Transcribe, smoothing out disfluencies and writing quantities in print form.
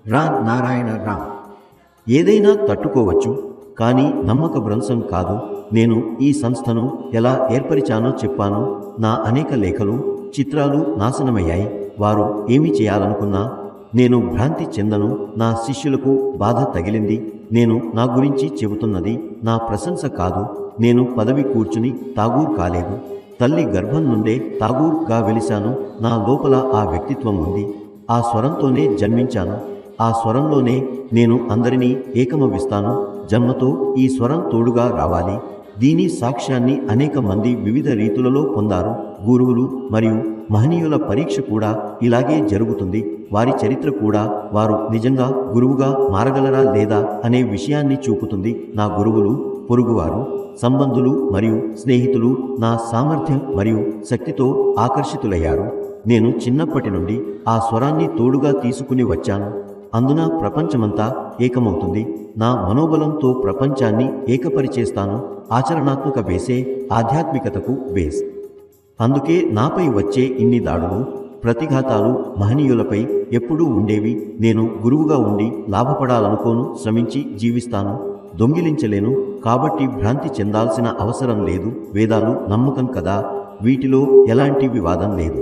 రా నారాయణ రా. ఏదైనా తట్టుకోవచ్చు, కానీ నమ్మక భ్రంశం కాదు. నేను ఈ సంస్థను ఎలా ఏర్పరిచానో చెప్పాను. నా అనేక లేఖలు, చిత్రాలు నాశనమయ్యాయి. వారు ఏమి చేయాలనుకున్నా నేను భ్రాంతి చెందను. నా శిష్యులకు బాధ తగిలింది. నేను నా గురించి చెబుతున్నది నా ప్రశంస కాదు. నేను పదవి కూర్చుని ఠాగూర్ కాలేదు. తల్లి గర్భం నుండే ఠాగూర్గా వెలిశాను. నా లోపల ఆ వ్యక్తిత్వం ఉంది. ఆ స్వరంతోనే జన్మించాను. ఆ స్వరంలోనే నేను అందరినీ ఏకమవిస్తాను. జన్మతో ఈ స్వరం తోడుగా రావాలి. దీని సాక్ష్యాన్ని అనేక మంది వివిధ రీతులలో పొందారు. గురువులు మరియు మహనీయుల పరీక్ష కూడా ఇలాగే జరుగుతుంది. వారి చరిత్ర కూడా వారు నిజంగా గురువుగా మారగలరా లేదా అనే విషయాన్ని చూపుతుంది. నా గురువులు, పొరుగువారు, సంబంధులు మరియు స్నేహితులు నా సామర్థ్యం మరియు శక్తితో ఆకర్షితులయ్యారు. నేను చిన్నప్పటి నుండి ఆ స్వరాన్ని తోడుగా తీసుకుని వచ్చాను. అందున ప్రపంచమంతా ఏకమవుతుంది. నా మనోబలంతో ప్రపంచాన్ని ఏకపరిచేస్తాను. ఆచరణాత్మక బేసే ఆధ్యాత్మికతకు బేస్. అందుకే నాపై వచ్చే ఇన్ని దాడులు, ప్రతిఘాతాలు మహనీయులపై ఎప్పుడూ ఉండేవి. నేను గురువుగా ఉండి లాభపడాలనుకోను. శ్రమించి జీవిస్తాను. దొంగిలించలేను. కాబట్టి భ్రాంతి చెందాల్సిన అవసరం లేదు. వేదాలు నమ్మకం కదా, వీటిలో ఎలాంటి వివాదం లేదు.